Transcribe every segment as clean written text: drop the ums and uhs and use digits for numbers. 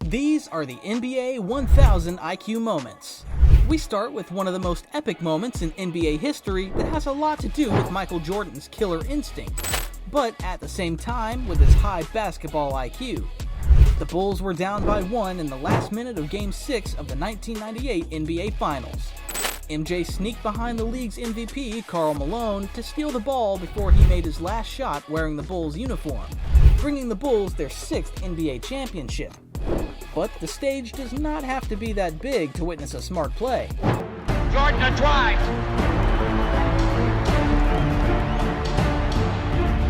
These are the NBA 1000 IQ moments. We start with one of the most epic moments in NBA history that has a lot to do with Michael Jordan's killer instinct, but at the same time with his high basketball IQ. The Bulls were down by 1 in the last minute of Game 6 of the 1998 NBA Finals. MJ sneaked behind the league's MVP, Karl Malone, to steal the ball before he made his last shot wearing the Bulls uniform, bringing the Bulls their 6th NBA championship. But the stage does not have to be that big to witness a smart play. Jordan a drive.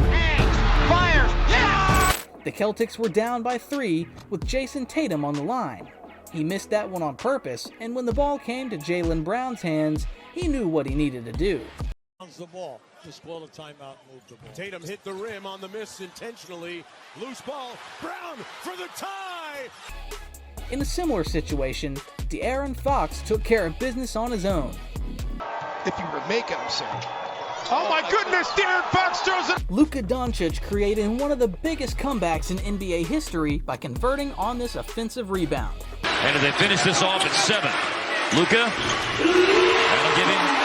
Hangs, fires, yeah! The Celtics were down by 3 with Jason Tatum on the line. He missed that one on purpose, and when the ball came to Jaylen Brown's hands, he knew what he needed to do. The ball. Just call a timeout, move the ball. Tatum hit the rim on the miss intentionally. Loose ball. Brown for the tie! In a similar situation, De'Aaron Fox took care of business on his own. If you were making them say, Oh my goodness, De'Aaron Fox throws it! Luka Doncic created one of the biggest comebacks in NBA history by converting on this offensive rebound. And they finish this off at 7. Luka, that'll give him.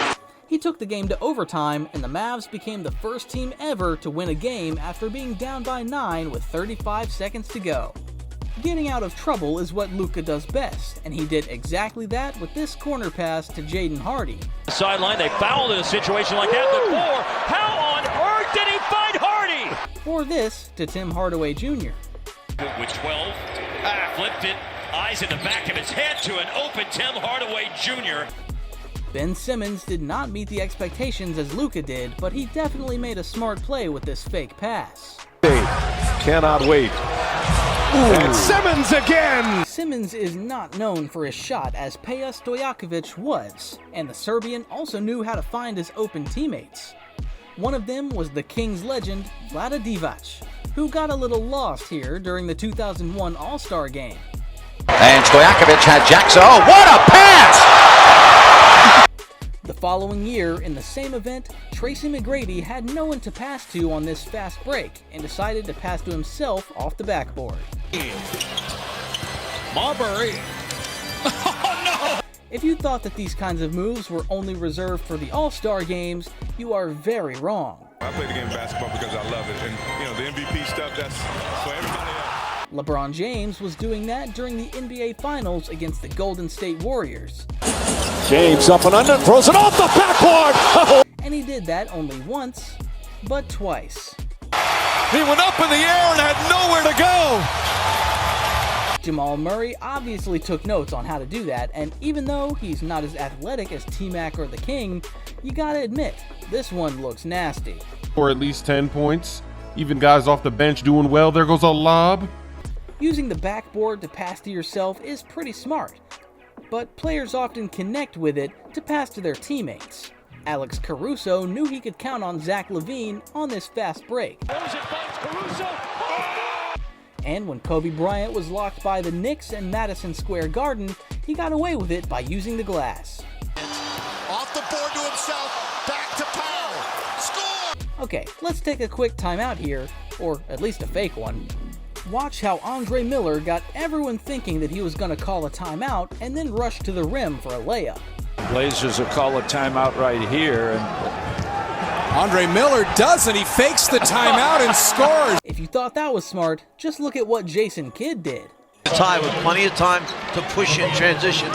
He took the game to overtime, and the Mavs became the first team ever to win a game after being down by 9 with 35 seconds to go. Getting out of trouble is what Luka does best, and he did exactly that with this corner pass to Jaden Hardy. Sideline, they fouled in a situation like that before. How on earth did he find Hardy? For this to Tim Hardaway Jr. With 12, flipped it, eyes in the back of his head to an open Tim Hardaway Jr. Ben Simmons did not meet the expectations as Luka did, but he definitely made a smart play with this fake pass. Cannot wait. And Simmons again! Simmons is not known for his shot as Peja Stojakovic was, and the Serbian also knew how to find his open teammates. One of them was the Kings legend, Vlade Divac, who got a little lost here during the 2001 All-Star Game. And Stojakovic had Jackson. Oh, what a pass! The following year, in the same event, Tracy McGrady had no one to pass to on this fast break and decided to pass to himself off the backboard. Marbury. Oh, no! If you thought that these kinds of moves were only reserved for the All-Star games, you are very wrong. I play the game of basketball because I love it, and the MVP stuff, that's for everybody else. LeBron James was doing that during the NBA Finals against the Golden State Warriors. James up and under, throws it off the backboard! And he did that only once, but twice. He went up in the air and had nowhere to go! Jamal Murray obviously took notes on how to do that, and even though he's not as athletic as T-Mac or the King, you gotta admit, this one looks nasty. Or at least 10 points. Even guys off the bench doing well. There goes a lob. Using the backboard to pass to yourself is pretty smart, but players often connect with it to pass to their teammates. Alex Caruso knew he could count on Zach LaVine on this fast break. And when Kobe Bryant was locked by the Knicks in Madison Square Garden, he got away with it by using the glass. off the board to himself, back to Powell, score! Okay, let's take a quick timeout here, or at least a fake one. Watch how Andre Miller got everyone thinking that he was going to call a timeout and then rush to the rim for a layup. Blazers will call a timeout right here. And Andre Miller does, and he fakes the timeout and scores. If you thought that was smart, just look at what Jason Kidd did. Tie with plenty of time to push in transition.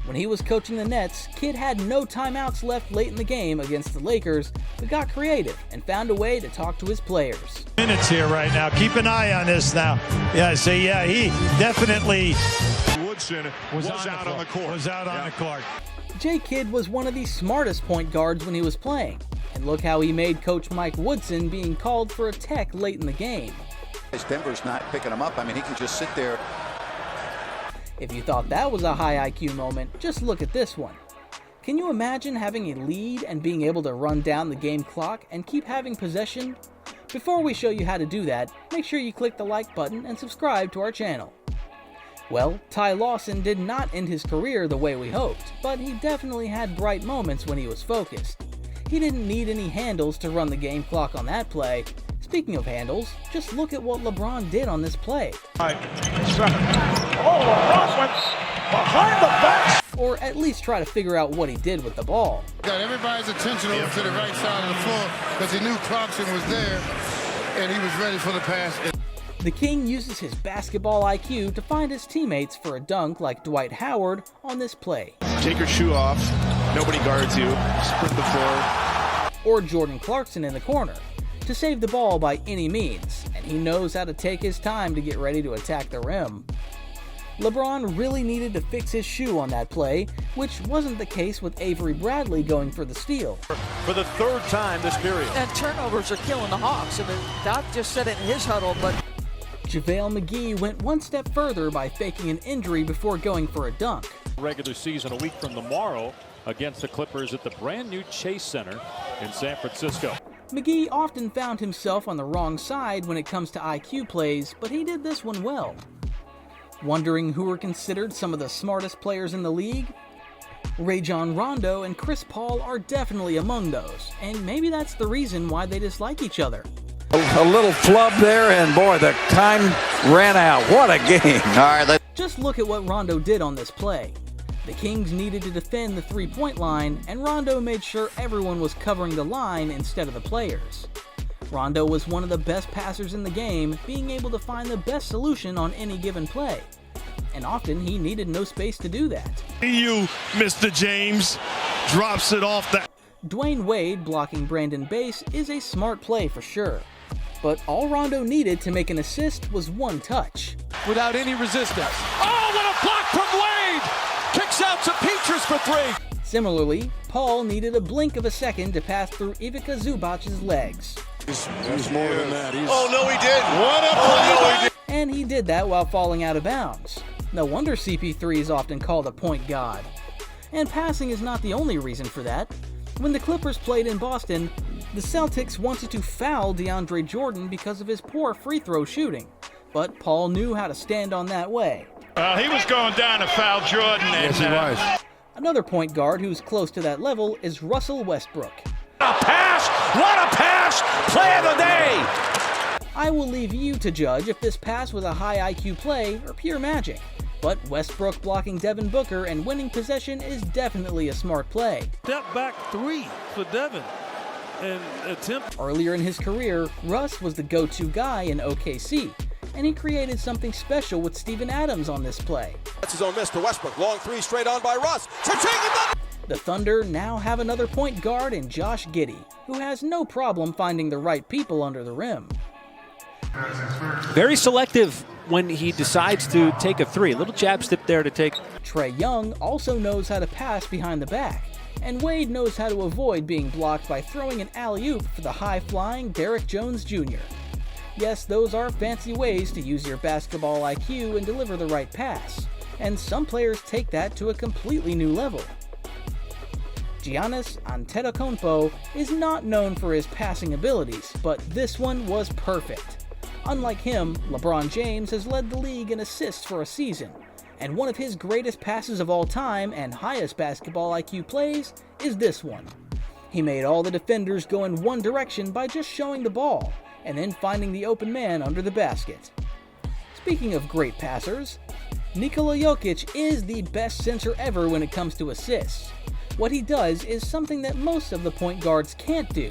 When he was coaching the Nets, Kidd had no timeouts left late in the game against the Lakers, but got creative and found a way to talk to his players. minutes here right now. Keep an eye on this now. Yeah, see, yeah, he definitely Woodson was out on the court. Was out on the court. Jay Kidd was one of the smartest point guards when he was playing, and look how he made Coach Mike Woodson being called for a tech late in the game. Denver's not picking him up. I mean, he can just sit there. If you thought that was a high IQ moment, just look at this one. Can you imagine having a lead and being able to run down the game clock and keep having possession? Before we show you how to do that, make sure you click the like button and subscribe to our channel. Well, Ty Lawson did not end his career the way we hoped, but he definitely had bright moments when he was focused. He didn't need any handles to run the game clock on that play, Speaking of handles, just look at what LeBron did on this play. Behind the back. Or at least try to figure out what he did with the ball. Got everybody's attention over to the right side of the floor because he knew Clarkson was there and he was ready for the pass. The King uses his basketball IQ to find his teammates for a dunk like Dwight Howard on this play. Take your shoe off. Nobody guards you. Sprint the floor. Or Jordan Clarkson in the corner to save the ball by any means, and he knows how to take his time to get ready to attack the rim. LeBron really needed to fix his shoe on that play, which wasn't the case with Avery Bradley going for the steal. For the third time this period. And turnovers are killing the Hawks. I mean, Doc just said it in his huddle, but JaVale McGee went one step further by faking an injury before going for a dunk. Regular season a week from tomorrow against the Clippers at the brand new Chase Center in San Francisco. McGee often found himself on the wrong side when it comes to IQ plays, but he did this one well. Wondering who are considered some of the smartest players in the league? Rajon Rondo and Chris Paul are definitely among those, and maybe that's the reason why they dislike each other. A little flub there, and boy, the time ran out. What a game. All right, Just look at what Rondo did on this play. The Kings needed to defend the three-point line, and Rondo made sure everyone was covering the line instead of the players. Rondo was one of the best passers in the game, being able to find the best solution on any given play. And often he needed no space to do that. You, Mr. James, drops it off the... Dwayne Wade blocking Brandon Bass is a smart play for sure. But all Rondo needed to make an assist was one touch. Without any resistance. Oh, what a block from Wade! Kicks out to Petrus for three. Similarly, Paul needed a blink of a second to pass through Ivica Zubac's legs. He's more than that. Oh, no, he did. What a play. And he did that while falling out of bounds. No wonder CP3 is often called a point god. And passing is not the only reason for that. When the Clippers played in Boston, the Celtics wanted to foul DeAndre Jordan because of his poor free throw shooting. But Paul knew how to stand on that way. He was going down to foul Jordan. Yes, he was. Another point guard who's close to that level is Russell Westbrook. A pass! What a pass! Play of the day! I will leave you to judge if this pass was a high IQ play or pure magic. But Westbrook blocking Devin Booker and winning possession is definitely a smart play. Step back three for Devin and attempt. Earlier in his career, Russ was the go-to guy in OKC, and he created something special with Steven Adams on this play. That's his own miss to Westbrook. Long three straight on by Russ. The Thunder now have another point guard in Josh Giddey, who has no problem finding the right people under the rim. Very selective when he decides to take a three. A little jab step there to take. Trae Young also knows how to pass behind the back, and Wade knows how to avoid being blocked by throwing an alley-oop for the high-flying Derrick Jones Jr. Yes, those are fancy ways to use your basketball IQ and deliver the right pass, and some players take that to a completely new level. Giannis Antetokounmpo is not known for his passing abilities, but this one was perfect. Unlike him, LeBron James has led the league in assists for a season, and one of his greatest passes of all time and highest basketball IQ plays is this one. He made all the defenders go in one direction by just showing the ball, and then finding the open man under the basket. Speaking of great passers, Nikola Jokic is the best center ever when it comes to assists. What he does is something that most of the point guards can't do.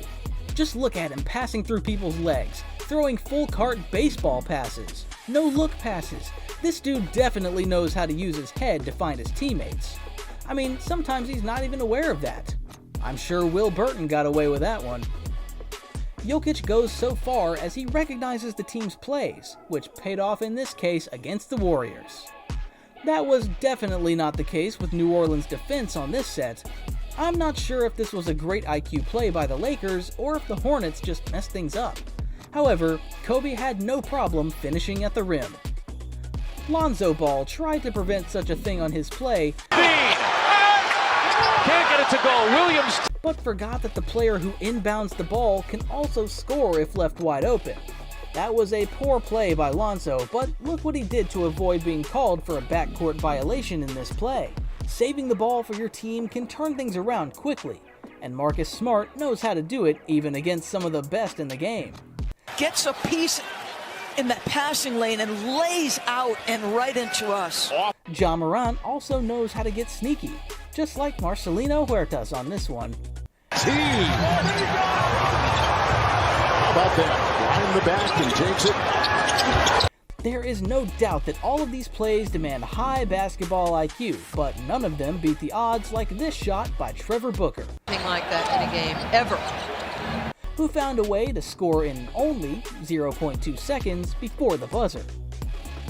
Just look at him passing through people's legs, throwing full cart baseball passes, no look passes. This dude definitely knows how to use his head to find his teammates. I mean, sometimes he's not even aware of that. I'm sure Will Burton got away with that one. Jokic goes so far as he recognizes the team's plays, which paid off in this case against the Warriors. That was definitely not the case with New Orleans' defense on this set. I'm not sure if this was a great IQ play by the Lakers or if the Hornets just messed things up. However, Kobe had no problem finishing at the rim. Lonzo Ball tried to prevent such a thing on his play, Can't get it to go. Williams. But forgot that the player who inbounds the ball can also score if left wide open. That was a poor play by Lonzo, but look what he did to avoid being called for a backcourt violation in this play. Saving the ball for your team can turn things around quickly, and Marcus Smart knows how to do it even against some of the best in the game. gets a piece in that passing lane and lays out and right into us. Ja Morant also knows how to get sneaky, just like Marcelino Huertas on this one. How about that? Line in the back and takes it. There is no doubt that all of these plays demand high basketball IQ, but none of them beat the odds like this shot by Trevor Booker. Nothing like that in a game, ever. Who found a way to score in only 0.2 seconds before the buzzer.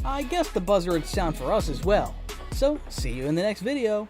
I guess the buzzer would sound for us as well. So, see you in the next video.